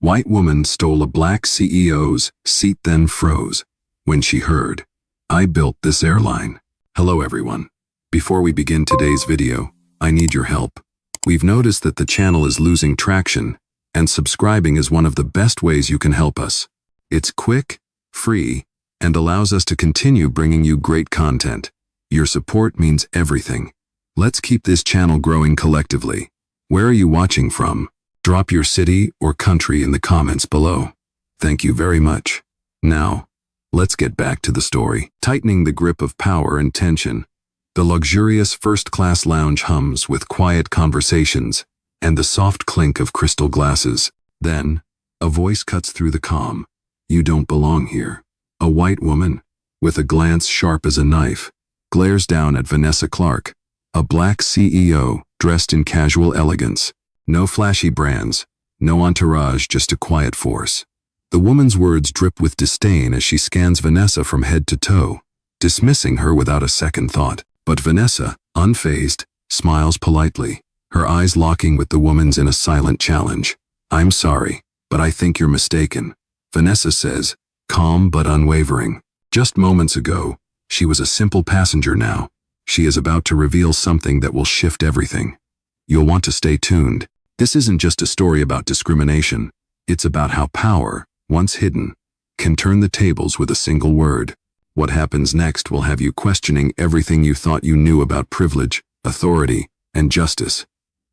White woman stole a black CEO's seat then froze when she heard, "I built this airline." Hello everyone. Before we begin today's video, I need your help. We've noticed that the channel is losing traction, and subscribing is one of the best ways you can help us. It's quick, free, and allows us to continue bringing you great content. Your support means everything. Let's keep this channel growing collectively. Where are you watching from? Drop your city or country in the comments below. Thank you very much. Now, let's get back to the story. Tightening the grip of power and tension, the luxurious first-class lounge hums with quiet conversations and the soft clink of crystal glasses. Then, a voice cuts through the calm. "You don't belong here." A white woman, with a glance sharp as a knife, glares down at Vanessa Clark, a black CEO dressed in casual elegance. No flashy brands, no entourage, just a quiet force. The woman's words drip with disdain as she scans Vanessa from head to toe, dismissing her without a second thought. But Vanessa, unfazed, smiles politely, her eyes locking with the woman's in a silent challenge. "I'm sorry, but I think you're mistaken," Vanessa says, calm but unwavering. Just moments ago, she was a simple passenger. Now, she is about to reveal something that will shift everything. You'll want to stay tuned. This isn't just a story about discrimination. It's about how power, once hidden, can turn the tables with a single word. What happens next will have you questioning everything you thought you knew about privilege, authority, and justice.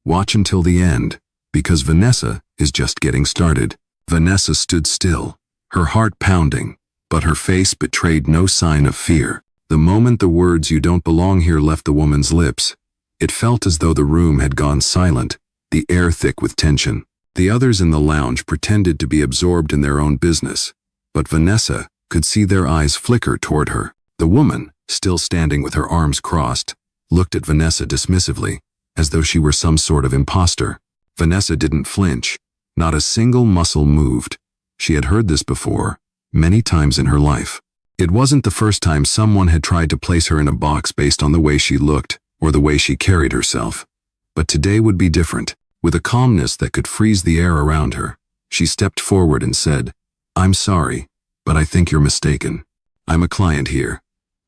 Watch until the end, because Vanessa is just getting started. Vanessa stood still, her heart pounding, but her face betrayed no sign of fear. The moment the words "you don't belong here" left the woman's lips, it felt as though the room had gone silent, the air thick with tension. The others in the lounge pretended to be absorbed in their own business, but Vanessa could see their eyes flicker toward her. The woman, still standing with her arms crossed, looked at Vanessa dismissively, as though she were some sort of imposter. Vanessa didn't flinch. Not a single muscle moved. She had heard this before, many times in her life. It wasn't the first time someone had tried to place her in a box based on the way she looked or the way she carried herself. But today would be different. With a calmness that could freeze the air around her, she stepped forward and said, "I'm sorry, but I think you're mistaken. I'm a client here."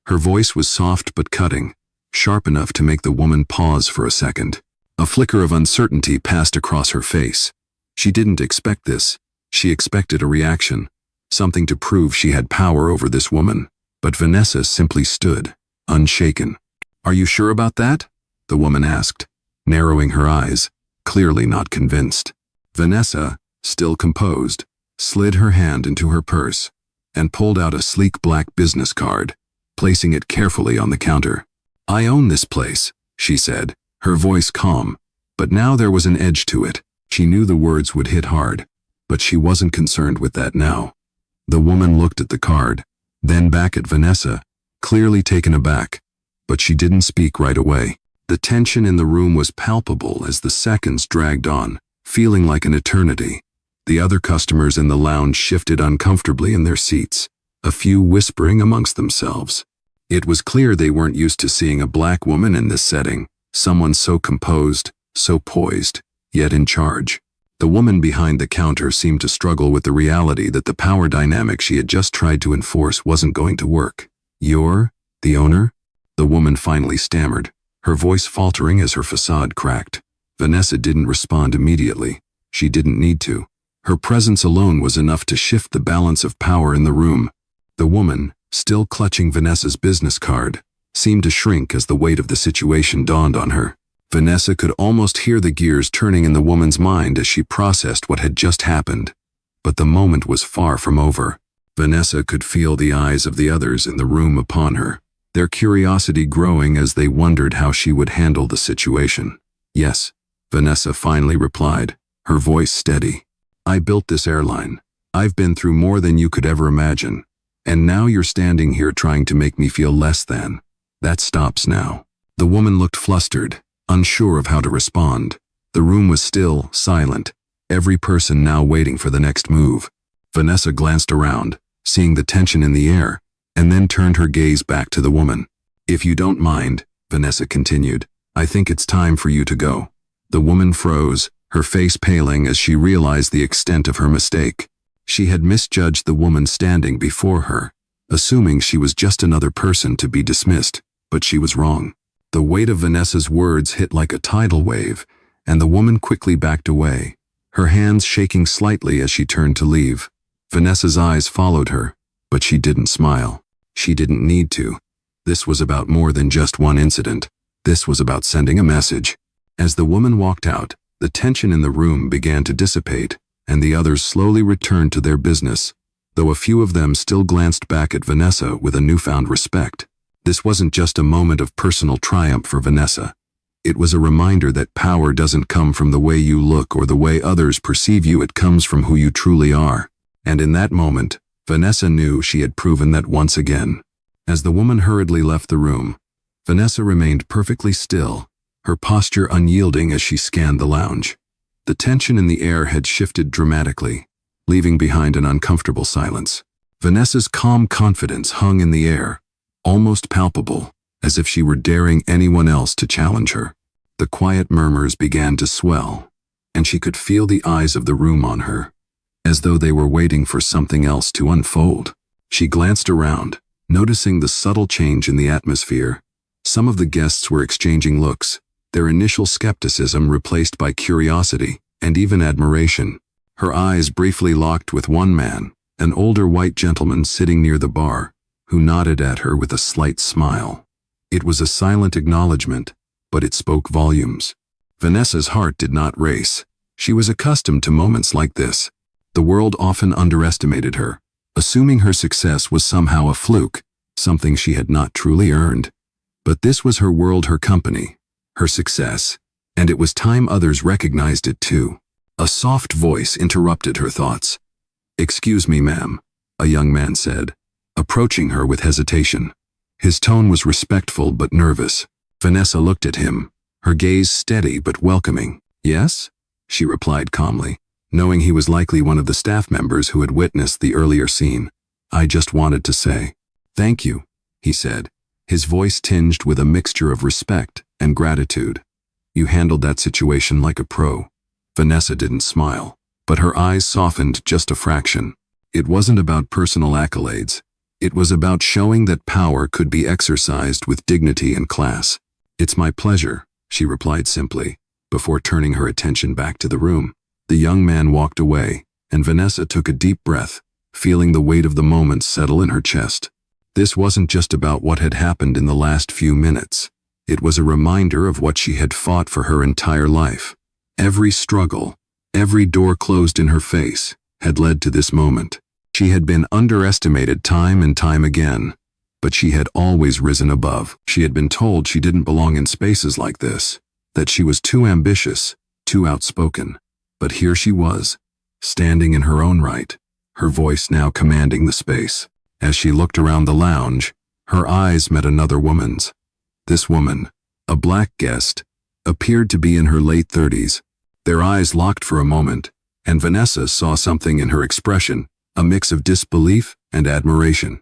Her voice was soft but cutting, sharp enough to make the woman pause for a second. A flicker of uncertainty passed across her face. She didn't expect this. She expected a reaction, something to prove she had power over this woman. But Vanessa simply stood, unshaken. "Are you sure about that?" the woman asked, narrowing her eyes, clearly not convinced. Vanessa, still composed, slid her hand into her purse and pulled out a sleek black business card, placing it carefully on the counter. "I own this place," she said, her voice calm, but now there was an edge to it. She knew the words would hit hard, but she wasn't concerned with that now. The woman looked at the card, then back at Vanessa, clearly taken aback, but she didn't speak right away. The tension in the room was palpable as the seconds dragged on, feeling like an eternity. The other customers in the lounge shifted uncomfortably in their seats, a few whispering amongst themselves. It was clear they weren't used to seeing a black woman in this setting, someone so composed, so poised, yet in charge. The woman behind the counter seemed to struggle with the reality that the power dynamic she had just tried to enforce wasn't going to work. "You're the owner?" the woman finally stammered, her voice faltering as her facade cracked. Vanessa didn't respond immediately. She didn't need to. Her presence alone was enough to shift the balance of power in the room. The woman, still clutching Vanessa's business card, seemed to shrink as the weight of the situation dawned on her. Vanessa could almost hear the gears turning in the woman's mind as she processed what had just happened. But the moment was far from over. Vanessa could feel the eyes of the others in the room upon her, their curiosity growing as they wondered how she would handle the situation. "Yes," Vanessa finally replied, her voice steady. "I built this airline. I've been through more than you could ever imagine. And now you're standing here trying to make me feel less than. That stops now." The woman looked flustered, unsure of how to respond. The room was still, silent, every person now waiting for the next move. Vanessa glanced around, seeing the tension in the air, and then turned her gaze back to the woman. "If you don't mind," Vanessa continued, "I think it's time for you to go." The woman froze, her face paling as she realized the extent of her mistake. She had misjudged the woman standing before her, assuming she was just another person to be dismissed, but she was wrong. The weight of Vanessa's words hit like a tidal wave, and the woman quickly backed away, her hands shaking slightly as she turned to leave. Vanessa's eyes followed her, but she didn't smile. She didn't need to. This was about more than just one incident. This was about sending a message. As the woman walked out, the tension in the room began to dissipate, and the others slowly returned to their business, though a few of them still glanced back at Vanessa with a newfound respect. This wasn't just a moment of personal triumph for Vanessa. It was a reminder that power doesn't come from the way you look or the way others perceive you, it comes from who you truly are. And in that moment, Vanessa knew she had proven that once again. As the woman hurriedly left the room, Vanessa remained perfectly still, her posture unyielding as she scanned the lounge. The tension in the air had shifted dramatically, leaving behind an uncomfortable silence. Vanessa's calm confidence hung in the air, almost palpable, as if she were daring anyone else to challenge her. The quiet murmurs began to swell, and she could feel the eyes of the room on her, as though they were waiting for something else to unfold. She glanced around, noticing the subtle change in the atmosphere. Some of the guests were exchanging looks, their initial skepticism replaced by curiosity and even admiration. Her eyes briefly locked with one man, an older white gentleman sitting near the bar, who nodded at her with a slight smile. It was a silent acknowledgement, but it spoke volumes. Vanessa's heart did not race. She was accustomed to moments like this. The world often underestimated her, assuming her success was somehow a fluke, something she had not truly earned. But this was her world, her company, her success, and it was time others recognized it too. A soft voice interrupted her thoughts. "Excuse me, ma'am," a young man said, approaching her with hesitation. His tone was respectful but nervous. Vanessa looked at him, her gaze steady but welcoming. "Yes?" she replied calmly, knowing he was likely one of the staff members who had witnessed the earlier scene. "I just wanted to say thank you," he said, his voice tinged with a mixture of respect and gratitude. "You handled that situation like a pro." Vanessa didn't smile, but her eyes softened just a fraction. It wasn't about personal accolades. It was about showing that power could be exercised with dignity and class. "It's my pleasure," she replied simply, before turning her attention back to the room. The young man walked away, and Vanessa took a deep breath, feeling the weight of the moment settle in her chest. This wasn't just about what had happened in the last few minutes. It was a reminder of what she had fought for her entire life. Every struggle, every door closed in her face, had led to this moment. She had been underestimated time and time again, but she had always risen above. She had been told she didn't belong in spaces like this, that she was too ambitious, too outspoken. But here she was, standing in her own right, her voice now commanding the space. As she looked around the lounge, her eyes met another woman's. This woman, a black guest, appeared to be in her late 30s. Their eyes locked for a moment, and Vanessa saw something in her expression, a mix of disbelief and admiration.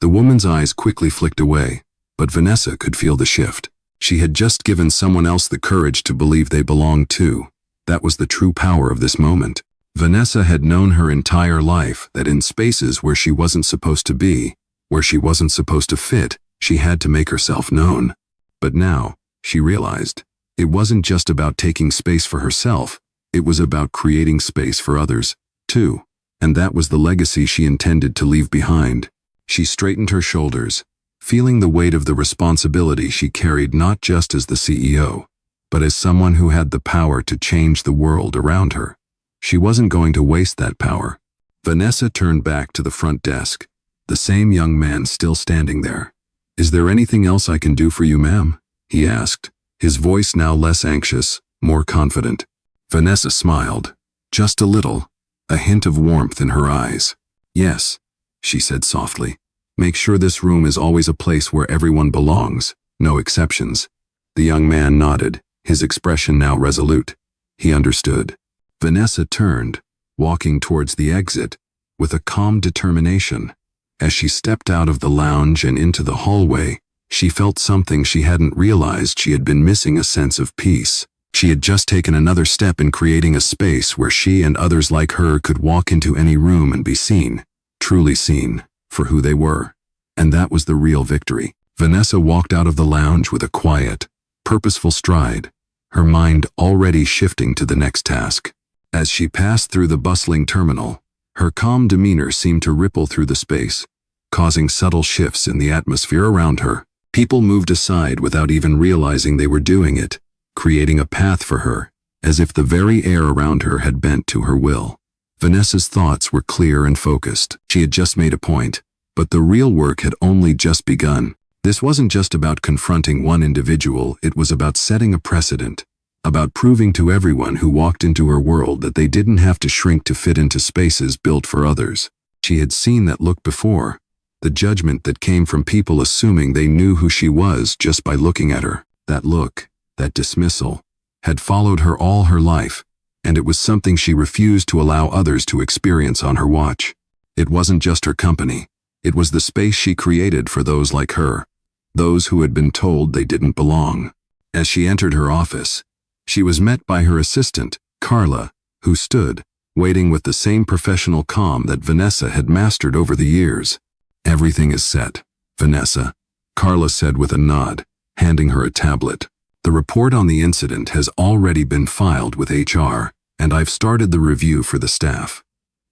The woman's eyes quickly flicked away, but Vanessa could feel the shift. She had just given someone else the courage to believe they belonged too. That was the true power of this moment. Vanessa had known her entire life that in spaces where she wasn't supposed to be, where she wasn't supposed to fit, she had to make herself known. But now, she realized, it wasn't just about taking space for herself, it was about creating space for others, too. And that was the legacy she intended to leave behind. She straightened her shoulders, feeling the weight of the responsibility she carried not just as the CEO, but as someone who had the power to change the world around her. She wasn't going to waste that power. Vanessa turned back to the front desk, the same young man still standing there. "Is there anything else I can do for you, ma'am?" he asked, his voice now less anxious, more confident. Vanessa smiled, just a little, a hint of warmth in her eyes. "Yes," she said softly. "Make sure this room is always a place where everyone belongs, no exceptions." The young man nodded, his expression now resolute. He understood. Vanessa turned, walking towards the exit, with a calm determination. As she stepped out of the lounge and into the hallway, she felt something she hadn't realized she had been missing, a sense of peace. She had just taken another step in creating a space where she and others like her could walk into any room and be seen, truly seen, for who they were. And that was the real victory. Vanessa walked out of the lounge with a quiet, purposeful stride, her mind already shifting to the next task. As she passed through the bustling terminal, her calm demeanor seemed to ripple through the space, causing subtle shifts in the atmosphere around her. People moved aside without even realizing they were doing it, creating a path for her, as if the very air around her had bent to her will. Vanessa's thoughts were clear and focused. She had just made a point, but the real work had only just begun. This wasn't just about confronting one individual, it was about setting a precedent, about proving to everyone who walked into her world that they didn't have to shrink to fit into spaces built for others. She had seen that look before, the judgment that came from people assuming they knew who she was just by looking at her. That look, that dismissal, had followed her all her life, and it was something she refused to allow others to experience on her watch. It wasn't just her company, it was the space she created for those like her, those who had been told they didn't belong. As she entered her office, she was met by her assistant, Carla, who stood, waiting with the same professional calm that Vanessa had mastered over the years. "Everything is set, Vanessa," Carla said with a nod, handing her a tablet. "The report on the incident has already been filed with HR, and I've started the review for the staff."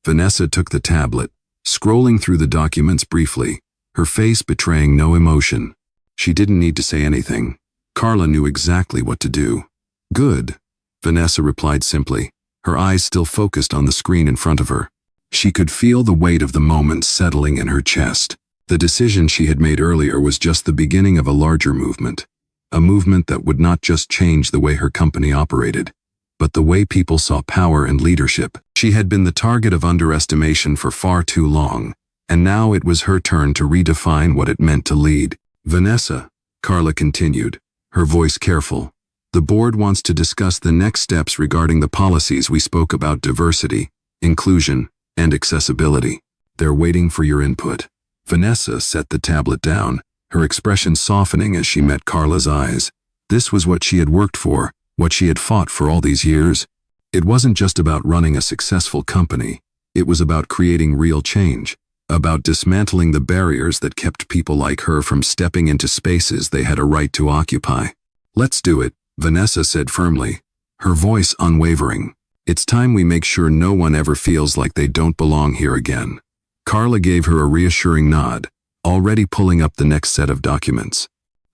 Vanessa took the tablet, scrolling through the documents briefly, her face betraying no emotion. She didn't need to say anything. Carla knew exactly what to do. "Good," Vanessa replied simply, her eyes still focused on the screen in front of her. She could feel the weight of the moment settling in her chest. The decision she had made earlier was just the beginning of a larger movement. A movement that would not just change the way her company operated, but the way people saw power and leadership. She had been the target of underestimation for far too long, and now it was her turn to redefine what it meant to lead. "Vanessa," Carla continued, her voice careful, "the board wants to discuss the next steps regarding the policies we spoke about: diversity, inclusion, and accessibility. They're waiting for your input." Vanessa set the tablet down, her expression softening as she met Carla's eyes. This was what she had worked for, what she had fought for all these years. It wasn't just about running a successful company, it was about creating real change, about dismantling the barriers that kept people like her from stepping into spaces they had a right to occupy. "Let's do it," Vanessa said firmly, her voice unwavering. "It's time we make sure no one ever feels like they don't belong here again." Carla gave her a reassuring nod, already pulling up the next set of documents.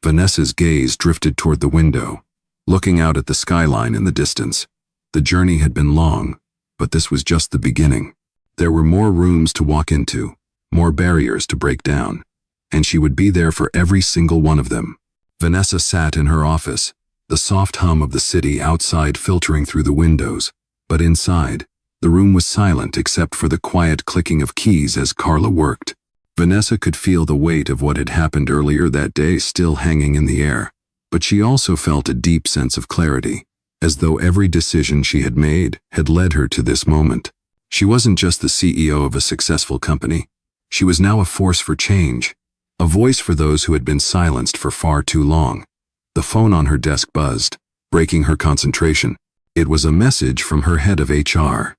Vanessa's gaze drifted toward the window, looking out at the skyline in the distance. The journey had been long, but this was just the beginning. There were more rooms to walk into, more barriers to break down, and she would be there for every single one of them. Vanessa sat in her office, the soft hum of the city outside filtering through the windows, but inside, the room was silent except for the quiet clicking of keys as Carla worked. Vanessa could feel the weight of what had happened earlier that day still hanging in the air, but she also felt a deep sense of clarity, as though every decision she had made had led her to this moment. She wasn't just the CEO of a successful company. She was now a force for change, a voice for those who had been silenced for far too long. The phone on her desk buzzed, breaking her concentration. It was a message from her head of HR.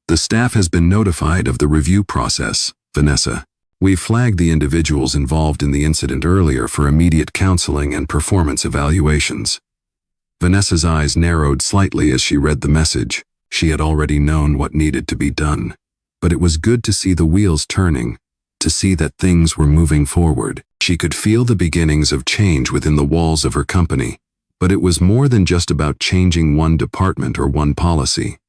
"The staff has been notified of the review process, Vanessa. We've flagged the individuals involved in the incident earlier for immediate counseling and performance evaluations." Vanessa's eyes narrowed slightly as she read the message. She had already known what needed to be done. But it was good to see the wheels turning, to see that things were moving forward. She could feel the beginnings of change within the walls of her company. But it was more than just about changing one department or one policy.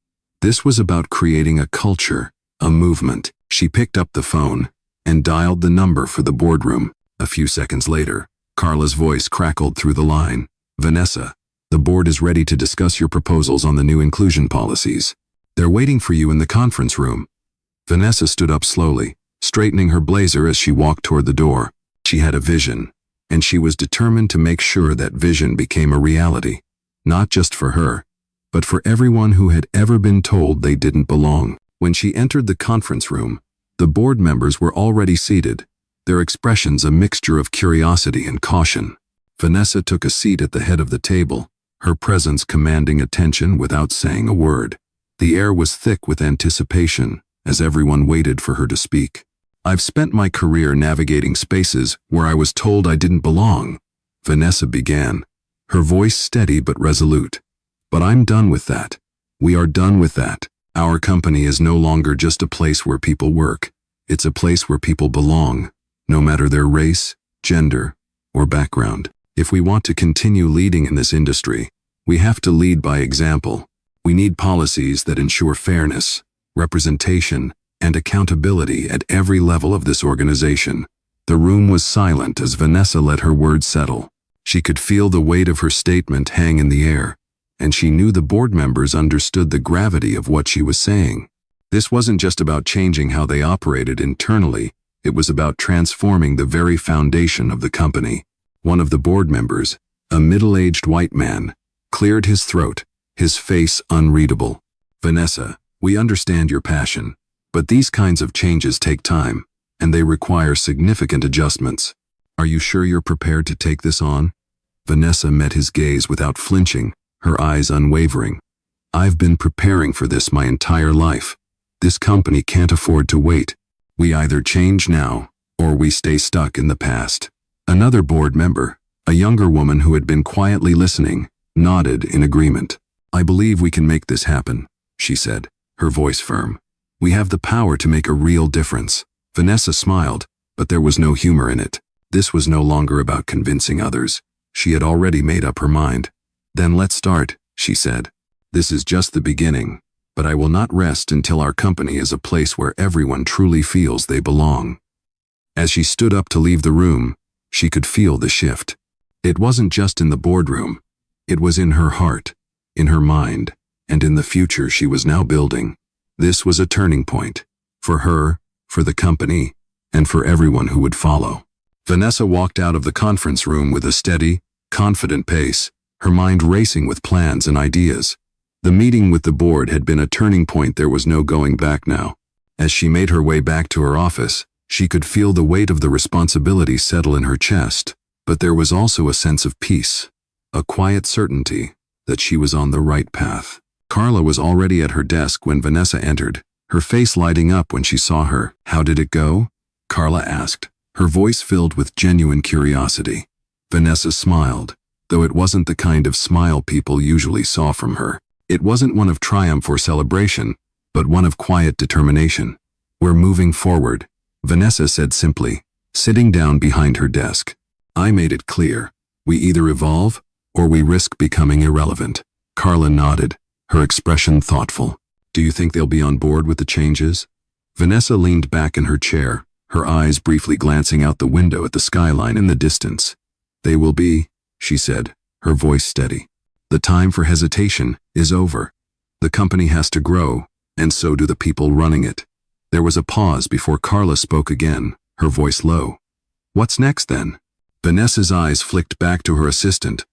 This was about creating a culture, a movement. She picked up the phone and dialed the number for the boardroom. A few seconds later, Carla's voice crackled through the line. "Vanessa, the board is ready to discuss your proposals on the new inclusion policies. They're waiting for you in the conference room." Vanessa stood up slowly, straightening her blazer as she walked toward the door. She had a vision, and she was determined to make sure that vision became a reality, not just for her, but for everyone who had ever been told they didn't belong. When she entered the conference room, the board members were already seated, their expressions a mixture of curiosity and caution. Vanessa took a seat at the head of the table, her presence commanding attention without saying a word. The air was thick with anticipation as everyone waited for her to speak. "I've spent my career navigating spaces where I was told I didn't belong," Vanessa began, her voice steady but resolute. "But I'm done with that. We are done with that. Our company is no longer just a place where people work. It's a place where people belong, no matter their race, gender, or background. If we want to continue leading in this industry, we have to lead by example. We need policies that ensure fairness, representation, and accountability at every level of this organization." The room was silent as Vanessa let her words settle. She could feel the weight of her statement hang in the air, and she knew the board members understood the gravity of what she was saying. This wasn't just about changing how they operated internally, it was about transforming the very foundation of the company. One of the board members, a middle-aged white man, cleared his throat, his face unreadable. "Vanessa, we understand your passion, but these kinds of changes take time, and they require significant adjustments. Are you sure you're prepared to take this on?" Vanessa met his gaze without flinching, her eyes unwavering. "I've been preparing for this my entire life. This company can't afford to wait. We either change now, or we stay stuck in the past." Another board member, a younger woman who had been quietly listening, nodded in agreement. "I believe we can make this happen," she said, her voice firm. "We have the power to make a real difference." Vanessa smiled, but there was no humor in it. This was no longer about convincing others. She had already made up her mind. "Then let's start," she said. "This is just the beginning, but I will not rest until our company is a place where everyone truly feels they belong." As she stood up to leave the room, she could feel the shift. It wasn't just in the boardroom. It was in her heart, in her mind, and in the future she was now building. This was a turning point. For her, for the company, and for everyone who would follow. Vanessa walked out of the conference room with a steady, confident pace, her mind racing with plans and ideas. The meeting with the board had been a turning point. There was no going back now. As she made her way back to her office, she could feel the weight of the responsibility settle in her chest, but there was also a sense of peace, a quiet certainty that she was on the right path. Carla was already at her desk when Vanessa entered, her face lighting up when she saw her. "How did it go?" Carla asked, her voice filled with genuine curiosity. Vanessa smiled, though it wasn't the kind of smile people usually saw from her. It wasn't one of triumph or celebration, but one of quiet determination. "We're moving forward," Vanessa said simply, sitting down behind her desk. "I made it clear. We either evolve, or we risk becoming irrelevant." Carla nodded, her expression thoughtful. "Do you think they'll be on board with the changes?" Vanessa leaned back in her chair, her eyes briefly glancing out the window at the skyline in the distance. "They will be," she said, her voice steady. "The time for hesitation is over. The company has to grow, and so do the people running it." There was a pause before Carla spoke again, her voice low. "What's next then?" Vanessa's eyes flicked back to her assistant,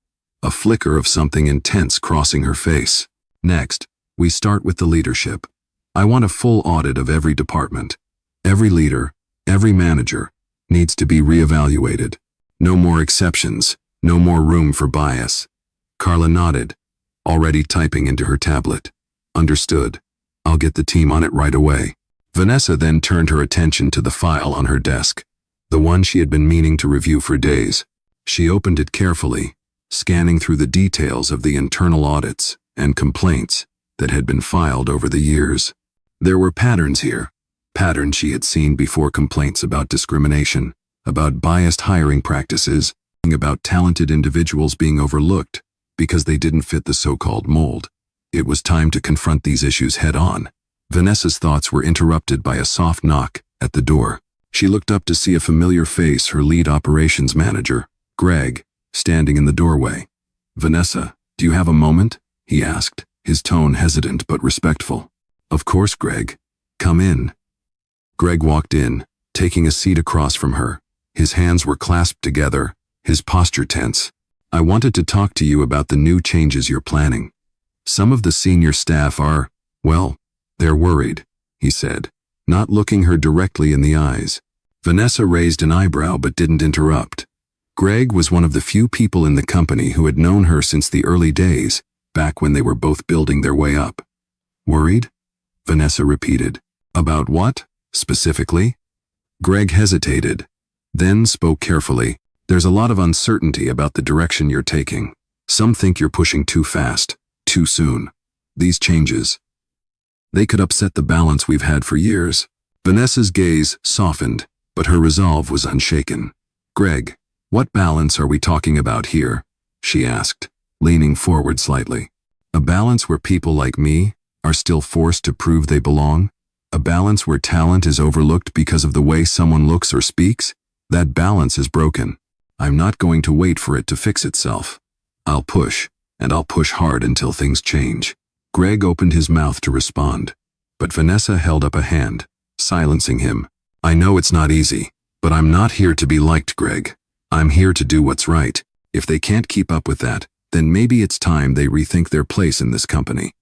a flicker of something intense crossing her face. "Next, we start with the leadership. I want a full audit of every department. Every leader, every manager, needs to be reevaluated. No more exceptions, no more room for bias." Carla nodded, already typing into her tablet. "Understood. I'll get the team on it right away." Vanessa then turned her attention to the file on her desk, the one she had been meaning to review for days. She opened it carefully, scanning through the details of the internal audits and complaints that had been filed over the years. There were patterns here, patterns she had seen before: complaints about discrimination, about biased hiring practices, about talented individuals being overlooked because they didn't fit the so-called mold. It was time to confront these issues head-on. Vanessa's thoughts were interrupted by a soft knock at the door. She looked up to see a familiar face, her lead operations manager, Greg, standing in the doorway. "Vanessa, do you have a moment?" he asked, his tone hesitant but respectful. "Of course, Greg. Come in." Greg walked in, taking a seat across from her. His hands were clasped together, his posture tense. "I wanted to talk to you about the new changes you're planning. Some of the senior staff are, well, they're worried," he said, not looking her directly in the eyes. Vanessa raised an eyebrow but didn't interrupt. Greg was one of the few people in the company who had known her since the early days, back when they were both building their way up. Worried? Vanessa repeated. About what, specifically? Greg hesitated, then spoke carefully. There's a lot of uncertainty about the direction you're taking. Some think you're pushing too fast, too soon. These changes, they could upset the balance we've had for years. Vanessa's gaze softened, but her resolve was unshaken. Greg, what balance are we talking about here? She asked, leaning forward slightly. A balance where people like me are still forced to prove they belong? A balance where talent is overlooked because of the way someone looks or speaks? That balance is broken. I'm not going to wait for it to fix itself. I'll push, and I'll push hard until things change. Greg opened his mouth to respond, but Vanessa held up a hand, silencing him. I know it's not easy, but I'm not here to be liked, Greg. I'm here to do what's right. If they can't keep up with that, then maybe it's time they rethink their place in this company.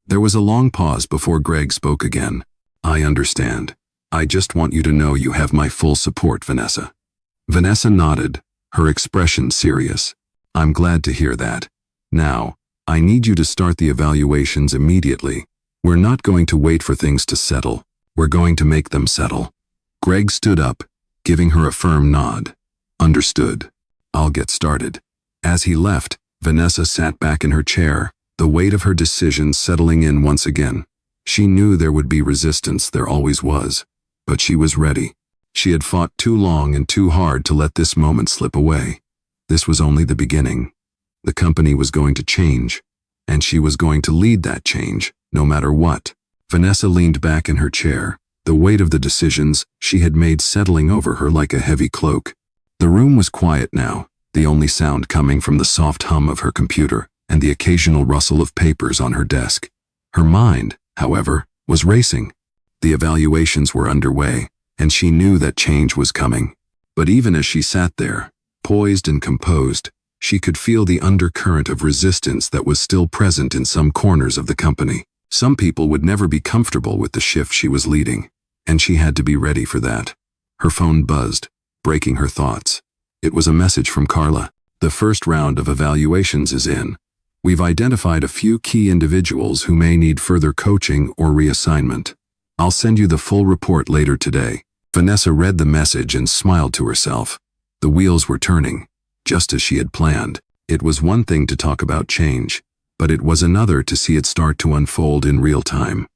There was a long pause before Greg spoke again. I understand. I just want you to know you have my full support, Vanessa. Vanessa nodded, her expression serious. I'm glad to hear that. Now, I need you to start the evaluations immediately. We're not going to wait for things to settle. We're going to make them settle. Greg stood up, giving her a firm nod. Understood. I'll get started. As he left, Vanessa sat back in her chair, the weight of her decision settling in once again. She knew there would be resistance, there always was, but she was ready. She had fought too long and too hard to let this moment slip away. This was only the beginning. The company was going to change, and she was going to lead that change, no matter what. Vanessa leaned back in her chair, the weight of the decisions she had made settling over her like a heavy cloak. The room was quiet now, the only sound coming from the soft hum of her computer and the occasional rustle of papers on her desk. Her mind, however, was racing. The evaluations were underway, and she knew that change was coming. But even as she sat there, poised and composed, she could feel the undercurrent of resistance that was still present in some corners of the company. Some people would never be comfortable with the shift she was leading, and she had to be ready for that. Her phone buzzed, breaking her thoughts. It was a message from Carla. The first round of evaluations is in. We've identified a few key individuals who may need further coaching or reassignment. I'll send you the full report later today. Vanessa read the message and smiled to herself. The wheels were turning, just as she had planned. It was one thing to talk about change, but it was another to see it start to unfold in real time.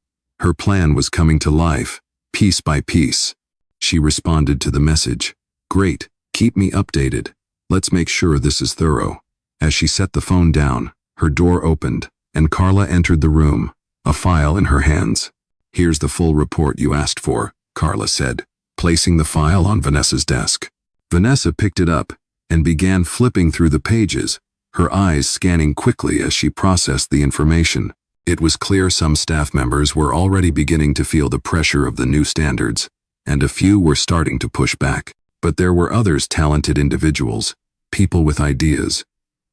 Her plan was coming to life, piece by piece. She responded to the message. Great, keep me updated. Let's make sure this is thorough. As she set the phone down, her door opened, and Carla entered the room, a file in her hands. Here's the full report you asked for, Carla said, placing the file on Vanessa's desk. Vanessa picked it up and began flipping through the pages, her eyes scanning quickly as she processed the information. It was clear some staff members were already beginning to feel the pressure of the new standards, and a few were starting to push back. But there were others, talented individuals, people with ideas,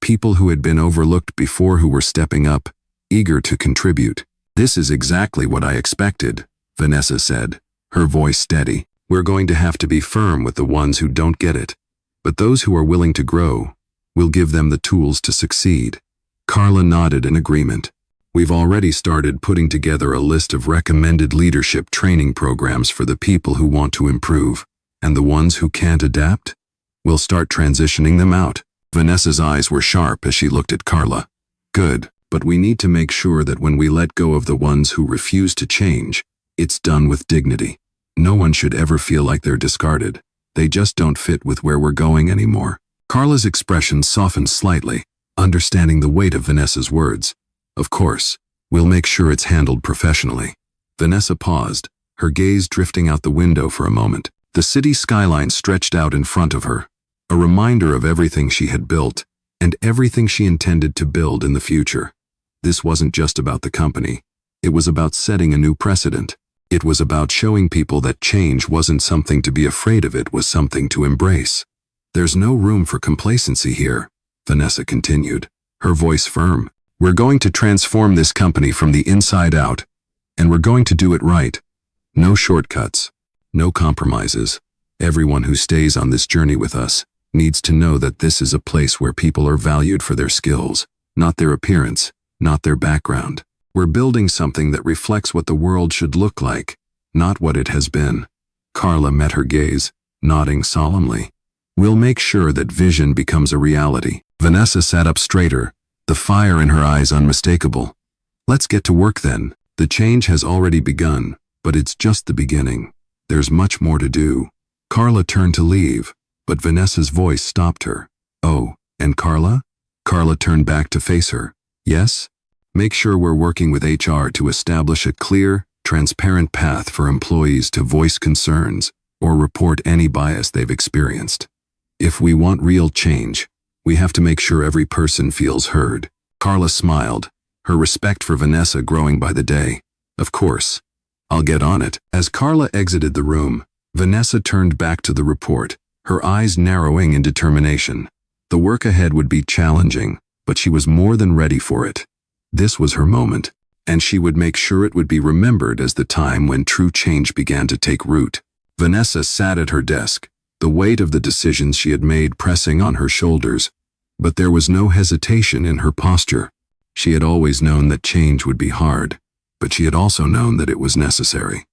people who had been overlooked before who were stepping up, eager to contribute. This is exactly what I expected, Vanessa said, her voice steady. We're going to have to be firm with the ones who don't get it, but those who are willing to grow, we'll give them the tools to succeed. Carla nodded in agreement. We've already started putting together a list of recommended leadership training programs for the people who want to improve, and the ones who can't adapt, we'll start transitioning them out. Vanessa's eyes were sharp as she looked at Carla. Good, but we need to make sure that when we let go of the ones who refuse to change, it's done with dignity. No one should ever feel like they're discarded. They just don't fit with where we're going anymore. Carla's expression softened slightly, understanding the weight of Vanessa's words. Of course, we'll make sure it's handled professionally. Vanessa paused, her gaze drifting out the window for a moment. The city skyline stretched out in front of her, a reminder of everything she had built and everything she intended to build in the future. This wasn't just about the company. It was about setting a new precedent. It was about showing people that change wasn't something to be afraid of, it was something to embrace. There's no room for complacency here, Vanessa continued, her voice firm. We're going to transform this company from the inside out, and we're going to do it right. No shortcuts, no compromises. Everyone who stays on this journey with us needs to know that this is a place where people are valued for their skills, not their appearance, not their background. We're building something that reflects what the world should look like, not what it has been. Carla met her gaze, nodding solemnly. We'll make sure that vision becomes a reality. Vanessa sat up straighter, the fire in her eyes unmistakable. Let's get to work then. The change has already begun, but it's just the beginning. There's much more to do. Carla turned to leave, but Vanessa's voice stopped her. Oh, and Carla? Carla turned back to face her. Yes? Make sure we're working with HR to establish a clear, transparent path for employees to voice concerns or report any bias they've experienced. If we want real change, we have to make sure every person feels heard. Carla smiled, her respect for Vanessa growing by the day. Of course. I'll get on it. As Carla exited the room, Vanessa turned back to the report, her eyes narrowing in determination. The work ahead would be challenging, but she was more than ready for it. This was her moment, and she would make sure it would be remembered as the time when true change began to take root. Vanessa sat at her desk, the weight of the decisions she had made pressing on her shoulders, but there was no hesitation in her posture. She had always known that change would be hard, but she had also known that it was necessary.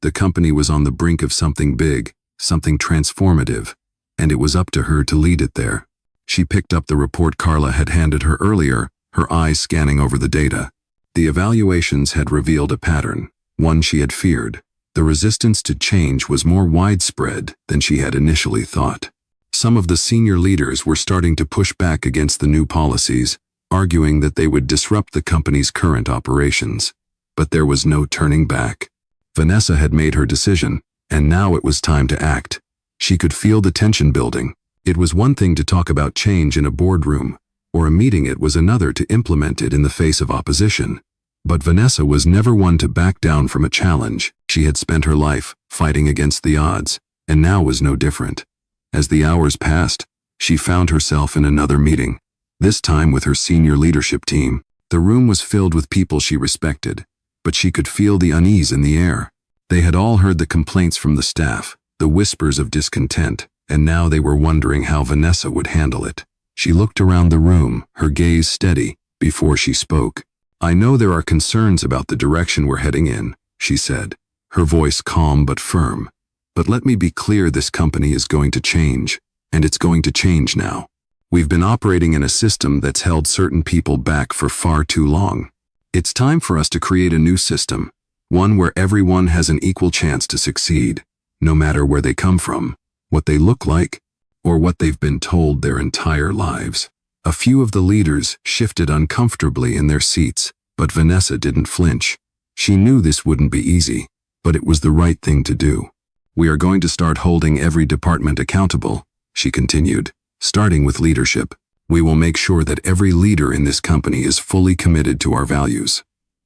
The company was on the brink of something big, something transformative, and it was up to her to lead it there. She picked up the report Carla had handed her earlier, her eyes scanning over the data. The evaluations had revealed a pattern, one she had feared. The resistance to change was more widespread than she had initially thought. Some of the senior leaders were starting to push back against the new policies, arguing that they would disrupt the company's current operations. But there was no turning back. Vanessa had made her decision, and now it was time to act. She could feel the tension building. It was one thing to talk about change in a boardroom, or a meeting. It was another to implement it in the face of opposition. But Vanessa was never one to back down from a challenge. She had spent her life fighting against the odds, and now was no different. As the hours passed, she found herself in another meeting, this time with her senior leadership team. The room was filled with people she respected, but she could feel the unease in the air. They had all heard the complaints from the staff, the whispers of discontent, and now they were wondering how Vanessa would handle it. She looked around the room, her gaze steady, before she spoke. I know there are concerns about the direction we're heading in, she said, her voice calm but firm. But let me be clear, this company is going to change, and it's going to change now. We've been operating in a system that's held certain people back for far too long. It's time for us to create a new system, one where everyone has an equal chance to succeed, no matter where they come from, what they look like, or what they've been told their entire lives. A few of the leaders shifted uncomfortably in their seats, but Vanessa didn't flinch. She knew this wouldn't be easy, but it was the right thing to do. We are going to start holding every department accountable, she continued, starting with leadership. We will make sure that every leader in this company is fully committed to our values.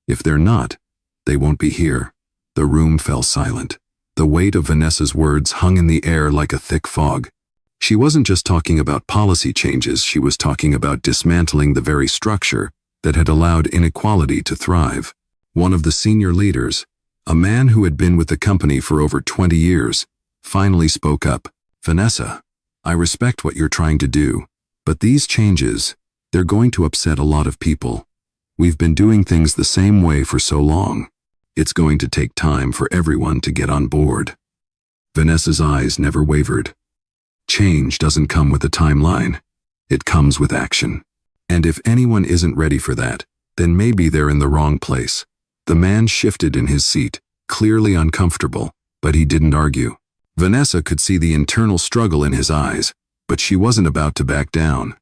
If they're not, they won't be here. The room fell silent. The weight of Vanessa's words hung in the air like a thick fog. She wasn't just talking about policy changes, she was talking about dismantling the very structure that had allowed inequality to thrive. One of the senior leaders, a man who had been with the company for over 20 years, finally spoke up. Vanessa, I respect what you're trying to do, but these changes, they're going to upset a lot of people. We've been doing things the same way for so long. It's going to take time for everyone to get on board. Vanessa's eyes never wavered. Change doesn't come with a timeline. It comes with action. And if anyone isn't ready for that, then maybe they're in the wrong place. The man shifted in his seat, clearly uncomfortable, but he didn't argue. Vanessa could see the internal struggle in his eyes, but she wasn't about to back down.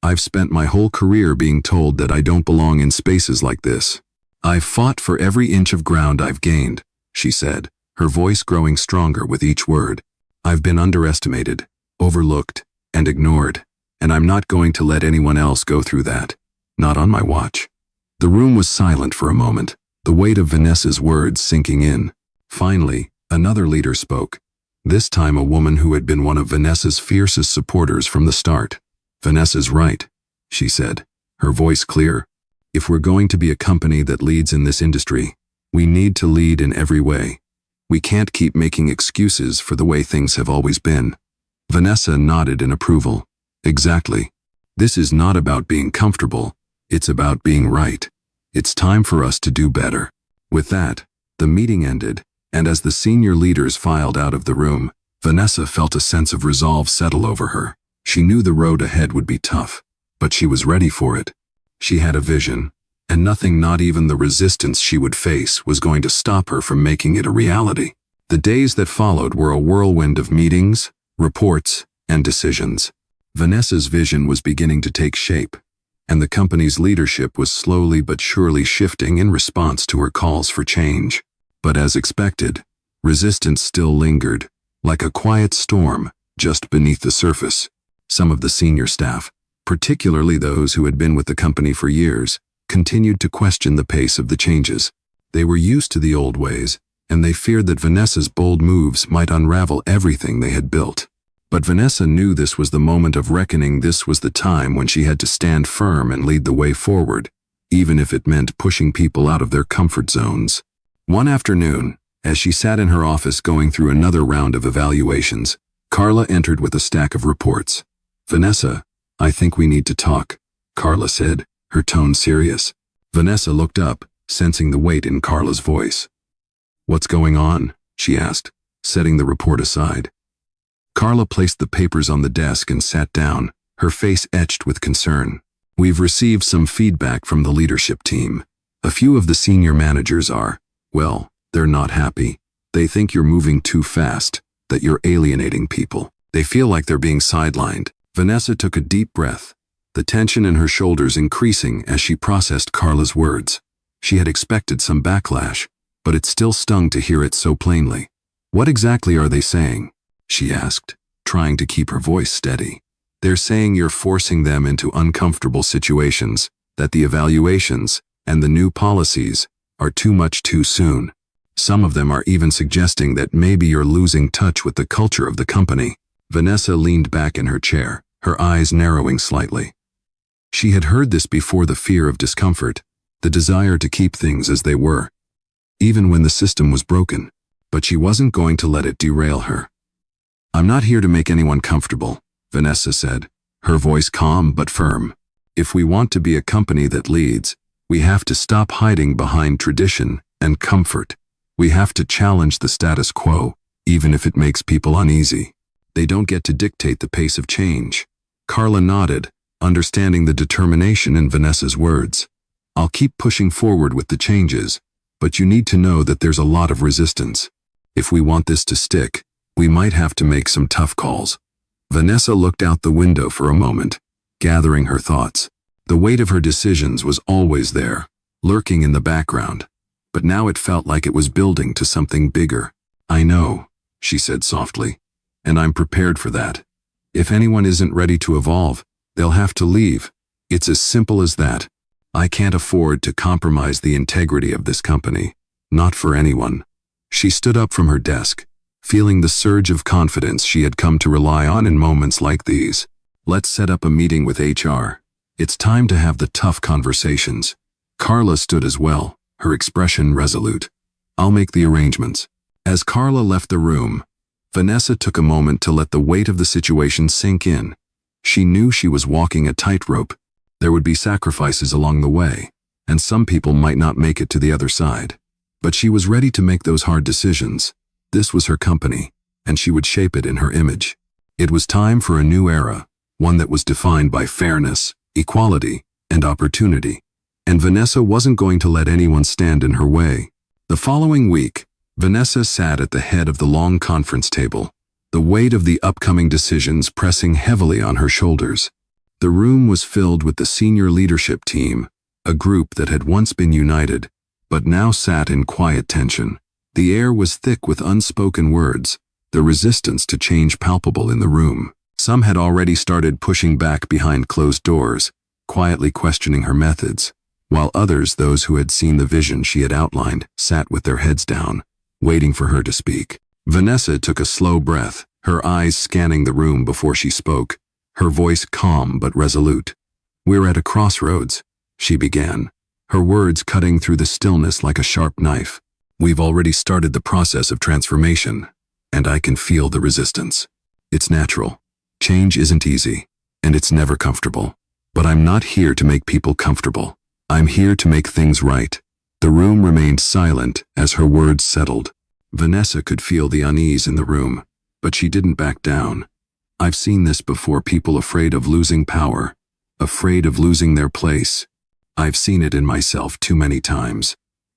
I've spent my whole career being told that I don't belong in spaces like this. I've fought for every inch of ground I've gained, she said, her voice growing stronger with each word. I've been underestimated, overlooked, and ignored, and I'm not going to let anyone else go through that. Not on my watch. The room was silent for a moment, the weight of Vanessa's words sinking in. Finally, another leader spoke, this time a woman who had been one of Vanessa's fiercest supporters from the start. Vanessa's right, she said, her voice clear. If we're going to be a company that leads in this industry, we need to lead in every way. We can't keep making excuses for the way things have always been. Vanessa nodded in approval. Exactly. This is not about being comfortable. It's about being right. It's time for us to do better. With that, the meeting ended, and as the senior leaders filed out of the room, Vanessa felt a sense of resolve settle over her. She knew the road ahead would be tough, but she was ready for it. She had a vision, and nothing, not even the resistance she would face, was going to stop her from making it a reality. The days that followed were a whirlwind of meetings, reports, and decisions. Vanessa's vision was beginning to take shape, and the company's leadership was slowly but surely shifting in response to her calls for change. But as expected, resistance still lingered, like a quiet storm just beneath the surface. Some of the senior staff, particularly those who had been with the company for years, continued to question the pace of the changes. They were used to the old ways, and they feared that Vanessa's bold moves might unravel everything they had built. But Vanessa knew this was the moment of reckoning. This was the time when she had to stand firm and lead the way forward, even if it meant pushing people out of their comfort zones. One afternoon, as she sat in her office going through another round of evaluations, Carla entered with a stack of reports. "Vanessa, I think we need to talk," Carla said, her tone serious. Vanessa looked up, sensing the weight in Carla's voice. "What's going on?" she asked, setting the report aside. Carla placed the papers on the desk and sat down, her face etched with concern. "We've received some feedback from the leadership team. A few of the senior managers are, well, they're not happy. They think you're moving too fast, that you're alienating people. They feel like they're being sidelined." Vanessa took a deep breath, the tension in her shoulders increasing as she processed Carla's words. She had expected some backlash, but it still stung to hear it so plainly. "What exactly are they saying?" she asked, trying to keep her voice steady. "They're saying you're forcing them into uncomfortable situations, that the evaluations and the new policies are too much too soon. Some of them are even suggesting that maybe you're losing touch with the culture of the company." Vanessa leaned back in her chair, her eyes narrowing slightly. She had heard this before: the fear of discomfort, the desire to keep things as they were, even when the system was broken. But she wasn't going to let it derail her. "I'm not here to make anyone comfortable," Vanessa said, her voice calm but firm. "If we want to be a company that leads, we have to stop hiding behind tradition and comfort. We have to challenge the status quo, even if it makes people uneasy. They don't get to dictate the pace of change." Carla nodded, understanding the determination in Vanessa's words. "I'll keep pushing forward with the changes, but you need to know that there's a lot of resistance. If we want this to stick, we might have to make some tough calls." Vanessa looked out the window for a moment, gathering her thoughts. The weight of her decisions was always there, lurking in the background, but now it felt like it was building to something bigger. "I know," she said softly, "and I'm prepared for that. If anyone isn't ready to evolve, they'll have to leave. It's as simple as that. I can't afford to compromise the integrity of this company. Not for anyone." She stood up from her desk, feeling the surge of confidence she had come to rely on in moments like these. "Let's set up a meeting with HR. It's time to have the tough conversations." Carla stood as well, her expression resolute. "I'll make the arrangements." As Carla left the room, Vanessa took a moment to let the weight of the situation sink in. She knew she was walking a tightrope. There would be sacrifices along the way, and some people might not make it to the other side. But she was ready to make those hard decisions. This was her company, and she would shape it in her image. It was time for a new era, one that was defined by fairness, equality, and opportunity. And Vanessa wasn't going to let anyone stand in her way. The following week, Vanessa sat at the head of the long conference table, the weight of the upcoming decisions pressing heavily on her shoulders. The room was filled with the senior leadership team, a group that had once been united, but now sat in quiet tension. The air was thick with unspoken words, the resistance to change palpable in the room. Some had already started pushing back behind closed doors, quietly questioning her methods, while others, those who had seen the vision she had outlined, sat with their heads down, waiting for her to speak. Vanessa took a slow breath, her eyes scanning the room before she spoke, her voice calm but resolute. "We're at a crossroads," she began, her words cutting through the stillness like a sharp knife. "We've already started the process of transformation, and I can feel the resistance. It's natural. Change isn't easy, and it's never comfortable. But I'm not here to make people comfortable. I'm here to make things right. The room remained silent as her words settled. Vanessa could feel the unease in the room, but she didn't back down. I've seen this before, people afraid of losing power, afraid of losing their place. I've seen it in myself too many times,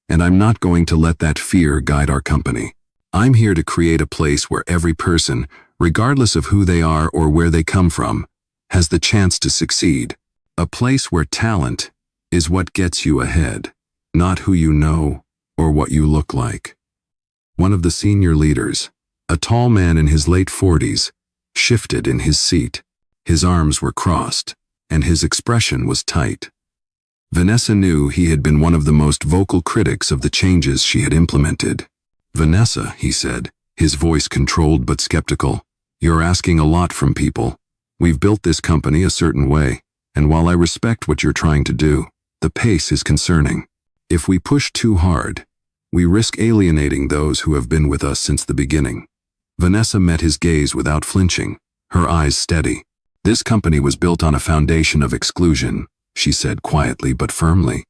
and I'm not going to let that fear guide our company. I'm here to create a place where every person, regardless of who they are or where they come from, has the chance to succeed. A place where talent is what gets you ahead, not who you know or what you look like. One of the senior leaders, a tall man in his late 40s, shifted in his seat. His arms were crossed, and his expression was tight. Vanessa knew he had been one of the most vocal critics of the changes she had implemented. "Vanessa," he said, his voice controlled but skeptical, "you're asking a lot from people. We've built this company a certain way, and while I respect what you're trying to do, the pace is concerning. If we push too hard, we risk alienating those who have been with us since the beginning." Vanessa met his gaze without flinching, her eyes steady. "This company was built on a foundation of exclusion," she said quietly but firmly.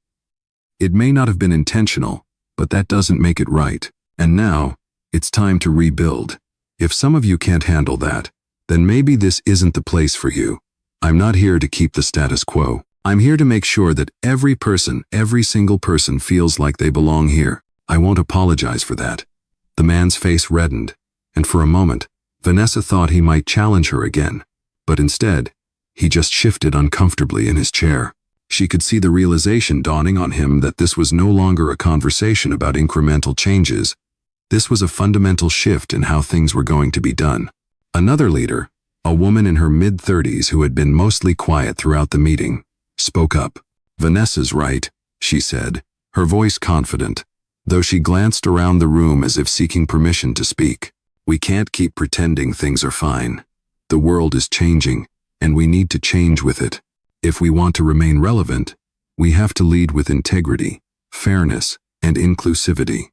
"It may not have been intentional, but that doesn't make it right. And now, it's time to rebuild. If some of you can't handle that, then maybe this isn't the place for you. I'm not here to keep the status quo. I'm here to make sure that every person, every single person feels like they belong here. I won't apologize for that." The man's face reddened, and for a moment, Vanessa thought he might challenge her again. But instead, he just shifted uncomfortably in his chair. She could see the realization dawning on him that this was no longer a conversation about incremental changes. This was a fundamental shift in how things were going to be done. Another leader, a woman in her mid-30s who had been mostly quiet throughout the meeting, spoke up. "Vanessa's right," she said, her voice confident, though she glanced around the room as if seeking permission to speak. "We can't keep pretending things are fine. The world is changing, and we need to change with it. If we want to remain relevant, we have to lead with integrity, fairness, and inclusivity."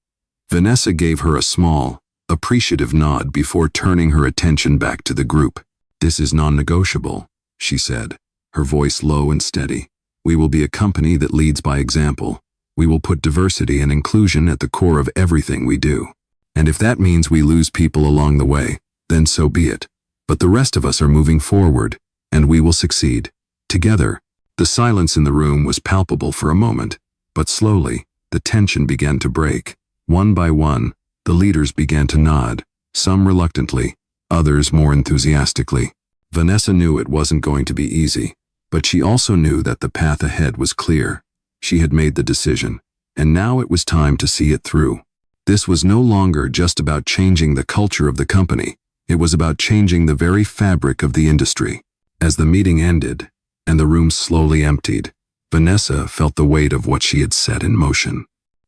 Vanessa gave her a small, appreciative nod before turning her attention back to the group. "This is non-negotiable," she said, her voice low and steady. "We will be a company that leads by example. We will put diversity and inclusion at the core of everything we do. And if that means we lose people along the way, then so be it. But the rest of us are moving forward, and we will succeed. Together." The silence in the room was palpable for a moment, but slowly, the tension began to break. One by one, the leaders began to nod, some reluctantly, others more enthusiastically. Vanessa knew it wasn't going to be easy, but she also knew that the path ahead was clear. She had made the decision, and now it was time to see it through. This was no longer just about changing the culture of the company. It was about changing the very fabric of the industry. As the meeting ended, and the room slowly emptied, Vanessa felt the weight of what she had set in motion.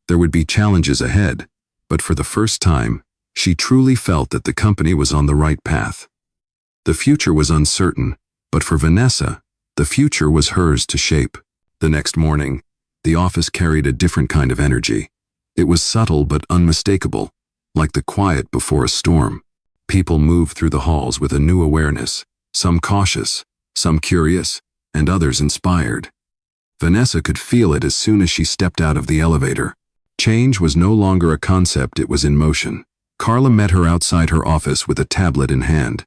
There would be challenges ahead, but for the first time, she truly felt that the company was on the right path. The future was uncertain, but for Vanessa, the future was hers to shape. The next morning, the office carried a different kind of energy. It was subtle but unmistakable, like the quiet before a storm. People moved through the halls with a new awareness, some cautious, some curious, and others inspired. Vanessa could feel it as soon as she stepped out of the elevator. Change was no longer a concept, it was in motion. Carla met her outside her office with a tablet in hand.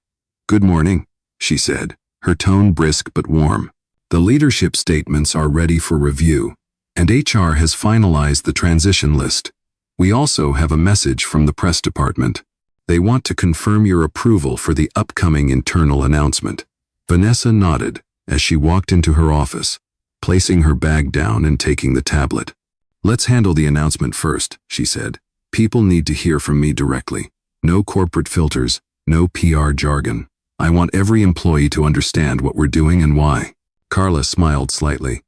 "Good morning," she said, her tone brisk but warm. "The leadership statements are ready for review, and HR has finalized the transition list. We also have a message from the press department. They want to confirm your approval for the upcoming internal announcement." Vanessa nodded as she walked into her office, placing her bag down and taking the tablet. "Let's handle the announcement first," she said. "People need to hear from me directly. No corporate filters, no PR jargon. I want every employee to understand what we're doing and why." Carla smiled slightly.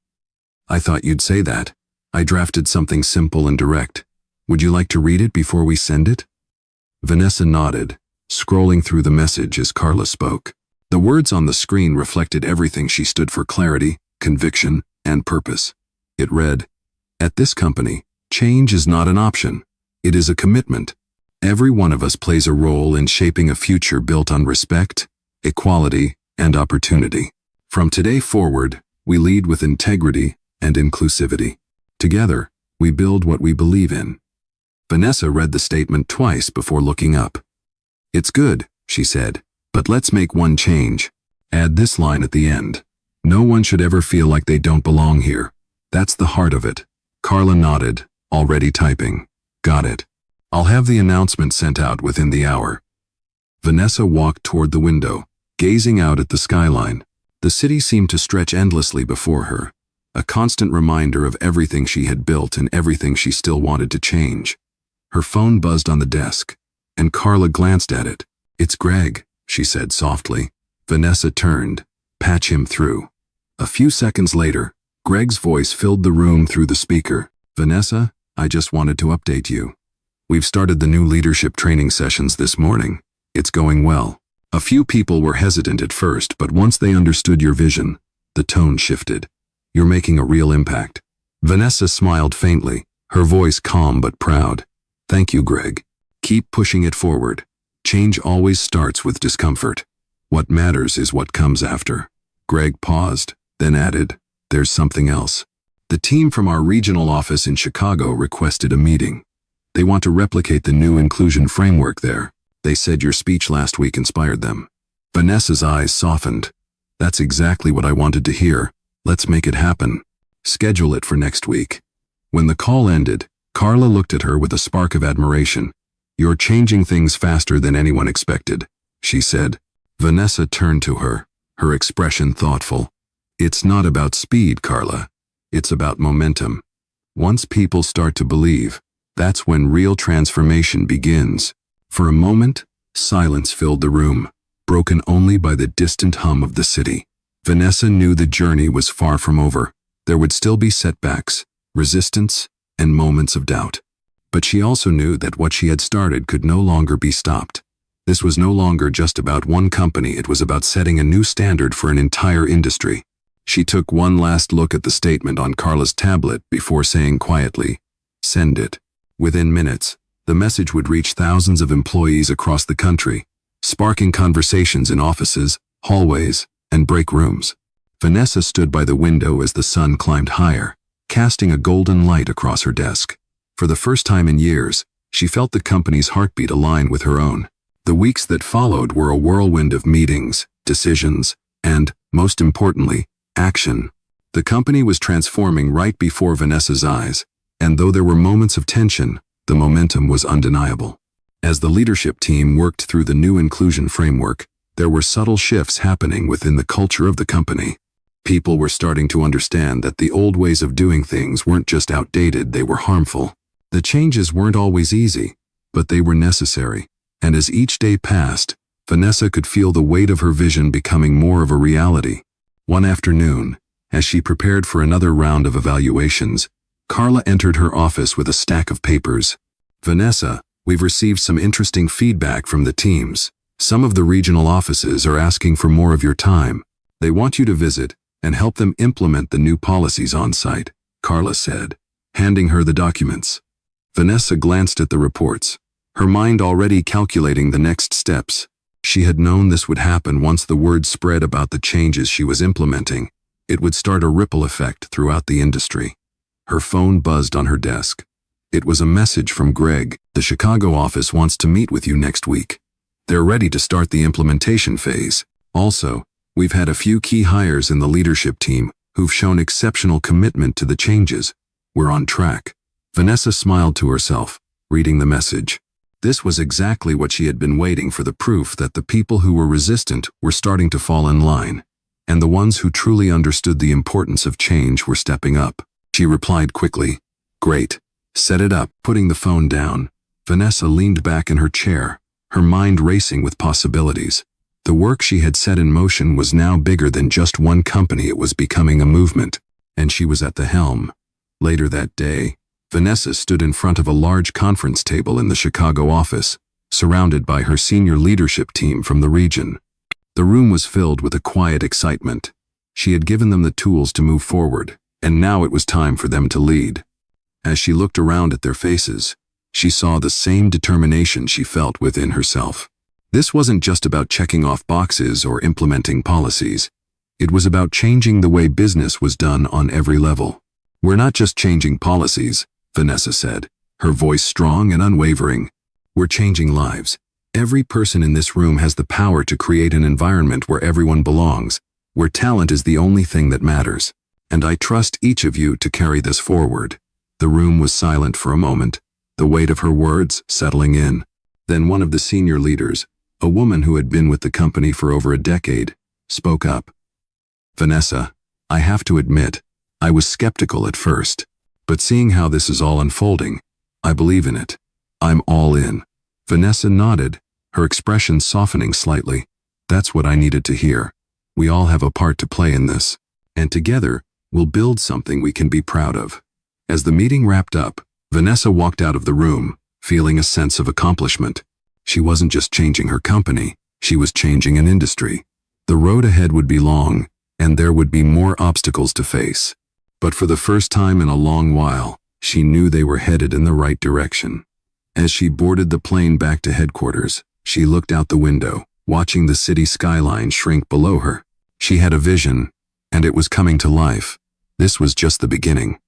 "I thought you'd say that. I drafted something simple and direct. Would you like to read it before we send it?" Vanessa nodded, scrolling through the message as Carla spoke. The words on the screen reflected everything she stood for: clarity, conviction, and purpose. It read, "At this company, change is not an option. It is a commitment. Every one of us plays a role in shaping a future built on respect, equality, and opportunity. From today forward, we lead with integrity and inclusivity. Together, we build what we believe in. Vanessa read the statement twice before looking up. "It's good," she said, "but let's make one change. Add this line at the end. No one should ever feel like they don't belong here. That's the heart of it." Carla nodded, already typing. "Got it. I'll have the announcement sent out within the hour." Vanessa walked toward the window, gazing out at the skyline. The city seemed to stretch endlessly before her, a constant reminder of everything she had built and everything she still wanted to change. Her phone buzzed on the desk, and Carla glanced at it. "It's Greg," she said softly. Vanessa turned. "Patch him through." A few seconds later, Greg's voice filled the room through the speaker. "Vanessa, I just wanted to update you. We've started the new leadership training sessions this morning. It's going well. A few people were hesitant at first, but once they understood your vision, the tone shifted. You're making a real impact." Vanessa smiled faintly, her voice calm but proud. "Thank you, Greg. Keep pushing it forward. Change always starts with discomfort. What matters is what comes after." Greg paused, then added, "There's something else. The team from our regional office in Chicago requested a meeting. They want to replicate the new inclusion framework there. They said your speech last week inspired them." Vanessa's eyes softened. "That's exactly what I wanted to hear. Let's make it happen. Schedule it for next week." When the call ended, Carla looked at her with a spark of admiration. "You're changing things faster than anyone expected," she said. Vanessa turned to her, her expression thoughtful. "It's not about speed, Carla. It's about momentum. Once people start to believe, that's when real transformation begins." For a moment, silence filled the room, broken only by the distant hum of the city. Vanessa knew the journey was far from over. There would still be setbacks, resistance, and moments of doubt. But she also knew that what she had started could no longer be stopped. This was no longer just about one company, it was about setting a new standard for an entire industry. She took one last look at the statement on Carla's tablet before saying quietly, "Send it." Within minutes, the message would reach thousands of employees across the country, sparking conversations in offices, hallways, and break rooms. Vanessa stood by the window as the sun climbed higher, casting a golden light across her desk. For the first time in years, she felt the company's heartbeat align with her own. The weeks that followed were a whirlwind of meetings, decisions, and, most importantly, action. The company was transforming right before Vanessa's eyes, and though there were moments of tension, the momentum was undeniable. As the leadership team worked through the new inclusion framework, there were subtle shifts happening within the culture of the company. People were starting to understand that the old ways of doing things weren't just outdated, they were harmful. The changes weren't always easy, but they were necessary. And as each day passed, Vanessa could feel the weight of her vision becoming more of a reality. One afternoon, as she prepared for another round of evaluations, Carla entered her office with a stack of papers. "Vanessa, we've received some interesting feedback from the teams. Some of the regional offices are asking for more of your time. They want you to visit and help them implement the new policies on site," Carla said, handing her the documents. Vanessa glanced at the reports, her mind already calculating the next steps. She had known this would happen once the word spread about the changes she was implementing. It would start a ripple effect throughout the industry. Her phone buzzed on her desk. It was a message from Greg. "The Chicago office wants to meet with you next week. They're ready to start the implementation phase. Also, we've had a few key hires in the leadership team who've shown exceptional commitment to the changes. We're on track." Vanessa smiled to herself, reading the message. This was exactly what she had been waiting for, the proof that the people who were resistant were starting to fall in line, and the ones who truly understood the importance of change were stepping up. She replied quickly, "Great. Set it up." Putting the phone down, Vanessa leaned back in her chair, her mind racing with possibilities. The work she had set in motion was now bigger than just one company, it was becoming a movement, and she was at the helm. Later that day, Vanessa stood in front of a large conference table in the Chicago office, surrounded by her senior leadership team from the region. The room was filled with a quiet excitement. She had given them the tools to move forward, and now it was time for them to lead. As she looked around at their faces, she saw the same determination she felt within herself. This wasn't just about checking off boxes or implementing policies. It was about changing the way business was done on every level. "We're not just changing policies," Vanessa said, her voice strong and unwavering. "We're changing lives. Every person in this room has the power to create an environment where everyone belongs, where talent is the only thing that matters. And I trust each of you to carry this forward." The room was silent for a moment, the weight of her words settling in. Then one of the senior leaders, a woman who had been with the company for over a decade, spoke up. "Vanessa, I have to admit, I was skeptical at first, but seeing how this is all unfolding, I believe in it. I'm all in." Vanessa nodded, her expression softening slightly. "That's what I needed to hear. We all have a part to play in this, and together, we'll build something we can be proud of." As the meeting wrapped up, Vanessa walked out of the room, feeling a sense of accomplishment. She wasn't just changing her company, she was changing an industry. The road ahead would be long, and there would be more obstacles to face. But for the first time in a long while, she knew they were headed in the right direction. As she boarded the plane back to headquarters, she looked out the window, watching the city skyline shrink below her. She had a vision, and it was coming to life. This was just the beginning.